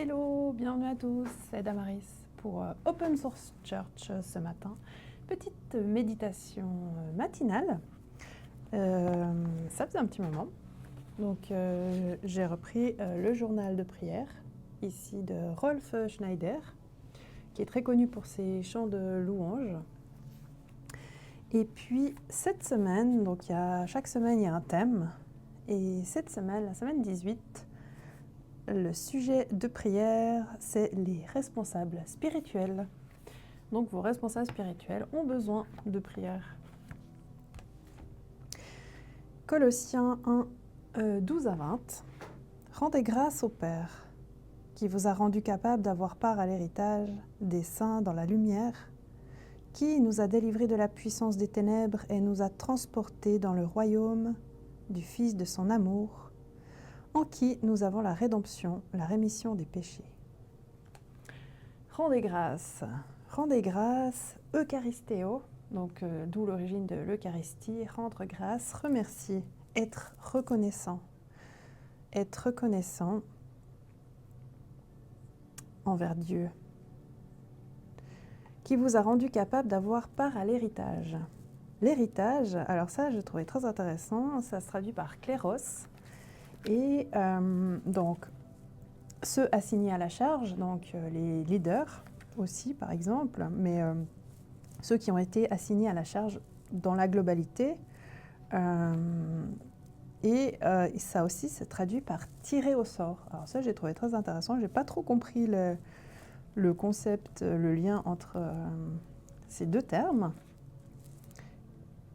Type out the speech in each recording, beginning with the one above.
Hello, bienvenue à tous, c'est Damaris pour Open Source Church ce matin. Petite méditation matinale, ça faisait un petit moment. Donc j'ai repris le journal de prière, ici de Rolf Schneider, qui est très connu pour ses chants de louanges. Et puis cette semaine, donc chaque semaine il y a un thème, et cette semaine, la semaine 18, le sujet de prière, c'est les responsables spirituels. Donc vos responsables spirituels ont besoin de prière. Colossiens 1, 12 à 20. Rendez grâce au Père, qui vous a rendu capable d'avoir part à l'héritage des saints dans la lumière, qui nous a délivrés de la puissance des ténèbres et nous a transportés dans le royaume du Fils de son amour, en qui nous avons la rédemption, la rémission des péchés. Rendez grâce, Eucharistéo, donc d'où l'origine de l'Eucharistie, rendre grâce, remercier, être reconnaissant envers Dieu, qui vous a rendu capable d'avoir part à l'héritage. L'héritage, alors ça je trouvais très intéressant, ça se traduit par kléros, et donc ceux assignés à la charge, donc les leaders aussi par exemple, mais ceux qui ont été assignés à la charge dans la globalité, et ça aussi se traduit par tirer au sort. Alors ça j'ai trouvé très intéressant, j'ai pas trop compris le concept, le lien entre ces deux termes.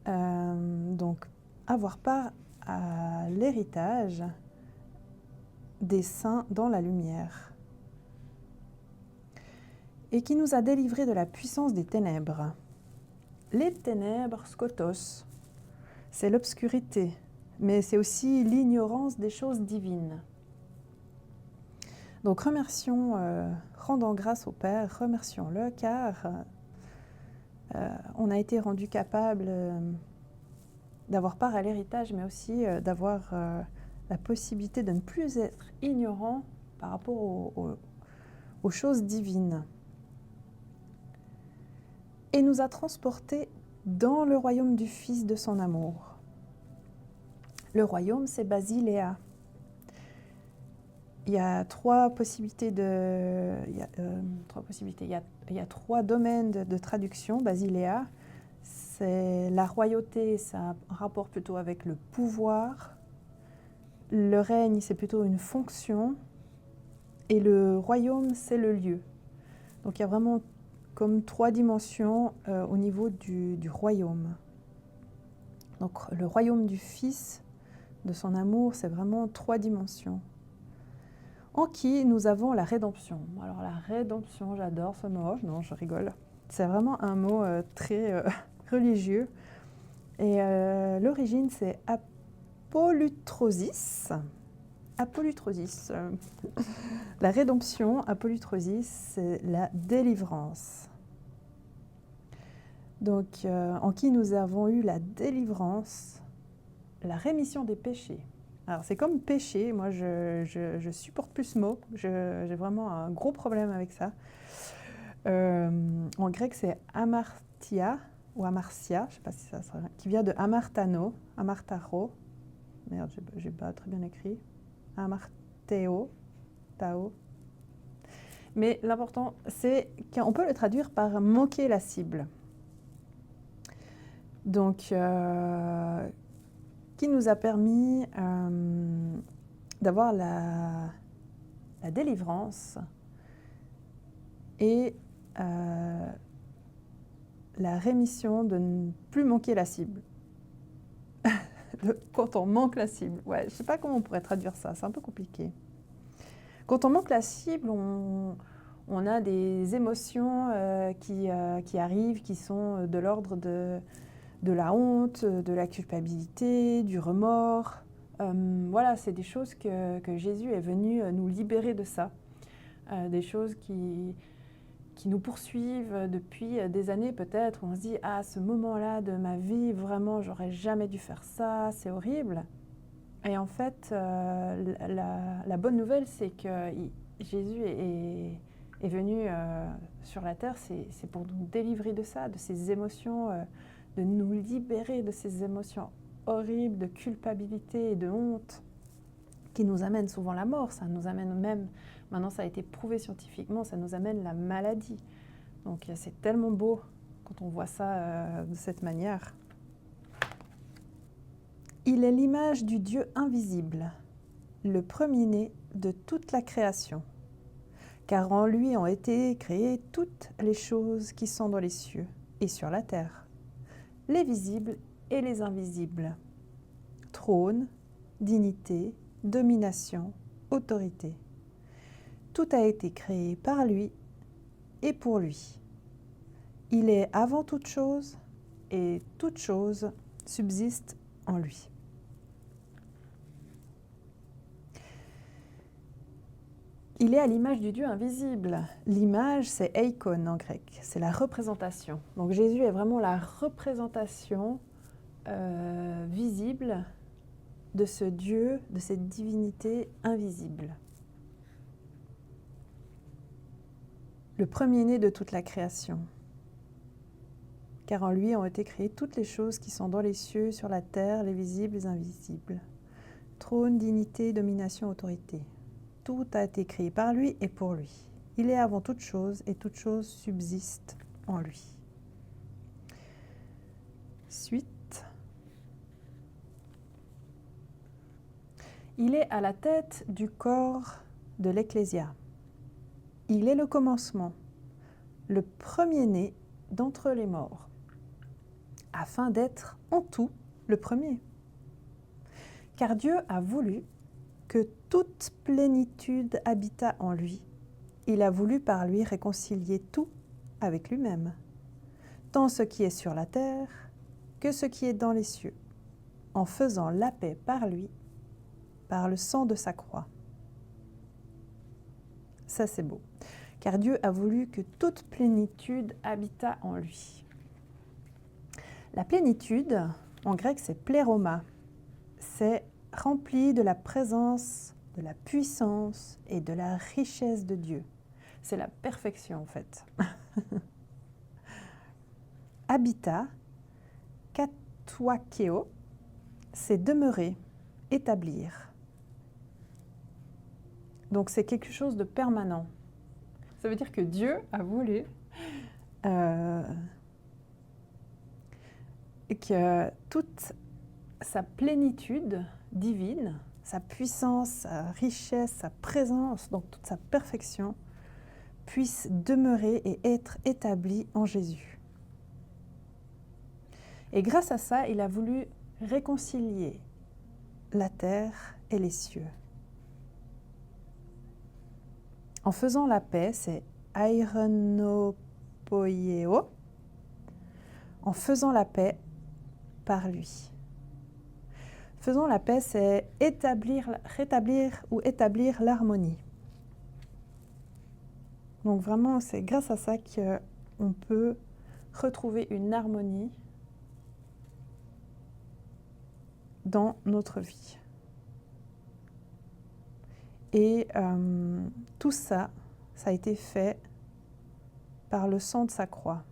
Donc avoir part à l'héritage des saints dans la lumière, et qui nous a délivrés de la puissance des ténèbres. Les ténèbres, skotos, c'est l'obscurité, mais c'est aussi l'ignorance des choses divines. Donc remercions, rendons grâce au Père, remercions-le, car on a été rendu capable d'avoir part à l'héritage, mais aussi d'avoir la possibilité de ne plus être ignorant par rapport aux choses divines. Et nous a transportés dans le royaume du Fils de son amour. Le royaume, c'est Basiléa. Il y a trois possibilités il y a trois domaines de traduction. Basiléa, c'est la royauté, ça a un rapport plutôt avec le pouvoir. Le règne, c'est plutôt une fonction. Et le royaume, c'est le lieu. Donc il y a vraiment comme trois dimensions au niveau du royaume. Donc le royaume du Fils de son amour, c'est vraiment trois dimensions. En qui nous avons la rédemption. Alors la rédemption, j'adore ce mot. Non, je rigole. C'est vraiment un mot très religieux. Et l'origine, c'est apolutrosis. Apolutrosis. La rédemption, apolutrosis, c'est la délivrance. Donc, en qui nous avons eu la délivrance, la rémission des péchés. Alors, c'est comme péché, moi je supporte plus ce mot, j'ai vraiment un gros problème avec ça. En grec, c'est amartia ou amartia, je ne sais pas si ça sera, qui vient de amartano, amartaro. Merde, j'ai pas très bien écrit. Amarteo, tao. Mais l'important, c'est qu'on peut le traduire par manquer la cible. Donc, qui nous a permis d'avoir la délivrance et la rémission de ne plus manquer la cible. Quand on manque la cible. Ouais, je ne sais pas comment on pourrait traduire ça, c'est un peu compliqué. Quand on manque la cible, on a des émotions qui arrivent, qui sont de l'ordre de la honte, de la culpabilité, du remords. Voilà, c'est des choses que Jésus est venu nous libérer de ça. Des choses qui nous poursuivent depuis des années peut-être. On se dit « Ah, à ce moment-là de ma vie, vraiment, j'aurais jamais dû faire ça, c'est horrible ». Et en fait, la bonne nouvelle, c'est qu'il Jésus est venu sur la terre, c'est pour nous délivrer de ça, de ces émotions, de nous libérer de ces émotions horribles de culpabilité et de honte qui nous amènent souvent la mort. Ça nous amène même, maintenant ça a été prouvé scientifiquement, ça nous amène la maladie. Donc c'est tellement beau quand on voit ça de cette manière. Il est l'image du Dieu invisible, le premier-né de toute la création. Car en lui ont été créées toutes les choses qui sont dans les cieux et sur la terre, les visibles et les invisibles. Trône, dignité, domination, autorité. Tout a été créé par lui et pour lui. Il est avant toute chose et toute chose subsiste en lui. Il est à l'image du Dieu invisible. L'image, c'est eikon en grec, c'est la représentation. Donc Jésus est vraiment la représentation visible de ce Dieu, de cette divinité invisible. Le premier-né de toute la création. Car en lui ont été créées toutes les choses qui sont dans les cieux, sur la terre, les visibles, les invisibles. Trône, dignité, domination, autorité. Tout a été créé par lui et pour lui. Il est avant toute chose et toute chose subsiste en lui. Suite. Il est à la tête du corps de l'Ecclésia. Il est le commencement, le premier-né d'entre les morts, afin d'être en tout le premier. Car Dieu a voulu que toute plénitude habitât en lui. Il a voulu par lui réconcilier tout avec lui-même, tant ce qui est sur la terre que ce qui est dans les cieux, en faisant la paix par lui, par le sang de sa croix. Ça, c'est beau. Car Dieu a voulu que toute plénitude habitât en lui. La plénitude, en grec, c'est pléroma. C'est rempli de la présence, de la puissance et de la richesse de Dieu. C'est la perfection, en fait. Habitat, katoakeo, c'est demeurer, établir. Donc c'est quelque chose de permanent. Ça veut dire que Dieu a voulu que toute sa plénitude divine, sa puissance, sa richesse, sa présence, donc toute sa perfection, puisse demeurer et être établie en Jésus. Et grâce à ça, il a voulu réconcilier la terre et les cieux. En faisant la paix, c'est aironopoieo, en faisant la paix par lui. Faisons la paix, c'est rétablir ou établir l'harmonie. Donc vraiment, c'est grâce à ça qu'on peut retrouver une harmonie dans notre vie. Et tout ça, ça a été fait par le sang de sa croix.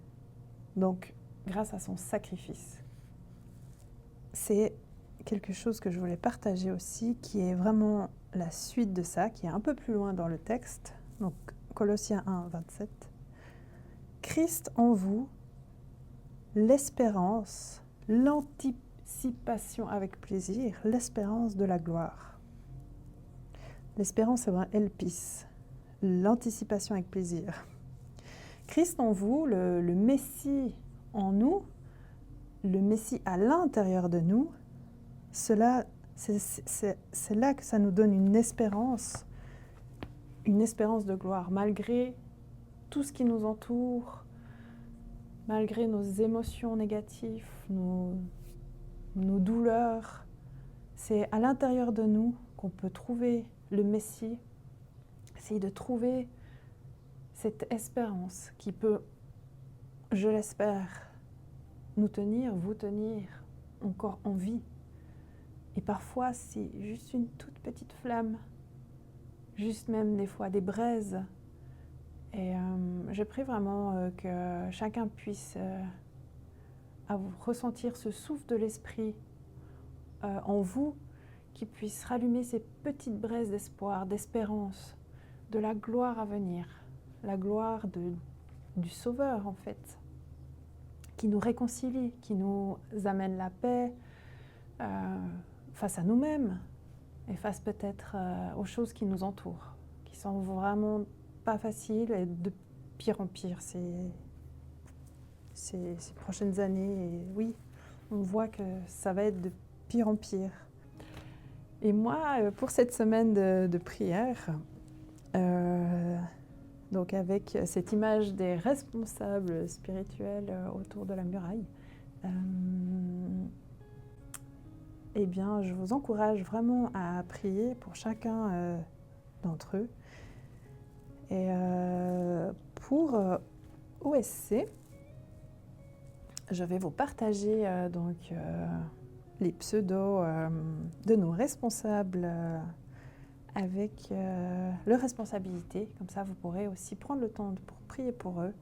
Donc, grâce à son sacrifice. C'est quelque chose que je voulais partager aussi, qui est vraiment la suite de ça, qui est un peu plus loin dans le texte. Donc, Colossiens 1, 27. Christ en vous, l'espérance, l'anticipation avec plaisir, l'espérance de la gloire. L'espérance, c'est vraiment elpis, l'anticipation avec plaisir. Christ en vous, le Messie en nous, le Messie à l'intérieur de nous, c'est là que ça nous donne une espérance de gloire, malgré tout ce qui nous entoure, malgré nos émotions négatives, nos douleurs. C'est à l'intérieur de nous qu'on peut trouver le Messie, essayer de trouver cette espérance qui peut, je l'espère, nous tenir, vous tenir encore en vie. Et parfois, c'est juste une toute petite flamme, juste même des fois des braises. Et je prie vraiment que chacun puisse ressentir ce souffle de l'esprit en vous, qui puisse rallumer ces petites braises d'espoir, d'espérance, de la gloire à venir, la gloire du Sauveur en fait, qui nous réconcilie, qui nous amène la paix face à nous-mêmes et face peut-être aux choses qui nous entourent, qui sont vraiment pas faciles et de pire en pire ces prochaines années. Et oui, on voit que ça va être de pire en pire. Et moi, pour cette semaine de prière, donc avec cette image des responsables spirituels autour de la muraille, eh bien, je vous encourage vraiment à prier pour chacun d'entre eux. Et pour OSC, je vais vous partager les pseudos de nos responsables avec leur responsabilité. Comme ça, vous pourrez aussi prendre le temps pour prier pour eux,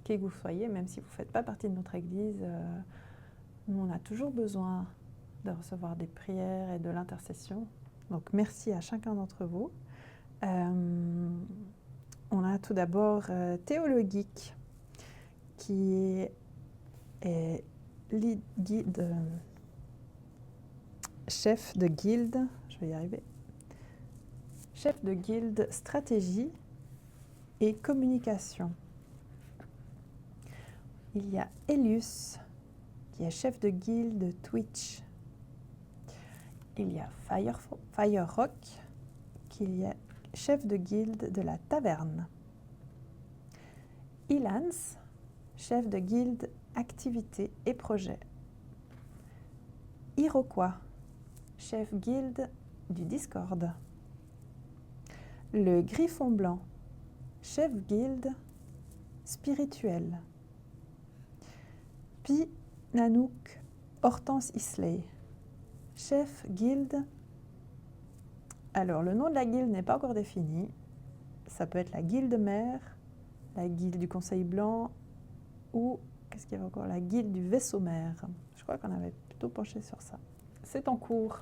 qui que vous soyez, même si vous ne faites pas partie de notre Église. Nous, on a toujours besoin de recevoir des prières et de l'intercession. Donc, merci à chacun d'entre vous. On a tout d'abord Théologique, qui est chef de guilde, je vais y arriver, chef de guilde stratégie et communication. Il y a Elius, qui est chef de guilde Twitch. Il y a Firerock, qui est chef de guilde de la taverne. Ilans, chef de guilde activités et projets. Iroquois, chef guilde du Discord. Le Griffon Blanc, chef guilde spirituel. Pi Nanook Hortense Isley, chef guilde. Alors, le nom de la guilde n'est pas encore défini. Ça peut être la guilde mère, la guilde du Conseil Blanc ou, qu'est-ce qu'il y avait encore, la guilde du vaisseau mère. Je crois qu'on avait plutôt penché sur ça. C'est en cours.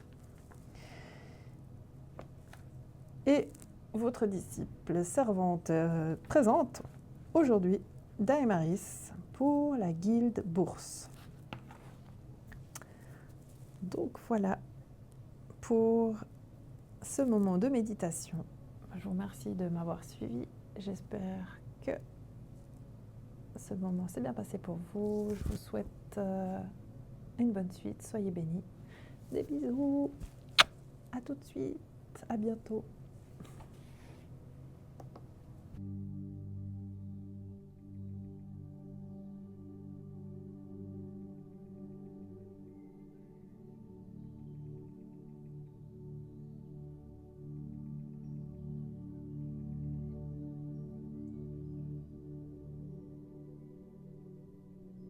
Et votre disciple servante présente aujourd'hui, Daemaris, pour la guilde bourse. Donc voilà pour ce moment de méditation. Je vous remercie de m'avoir suivi. J'espère que ce moment s'est bien passé pour vous. Je vous souhaite une bonne suite. Soyez bénis. Des bisous. À tout de suite. À bientôt.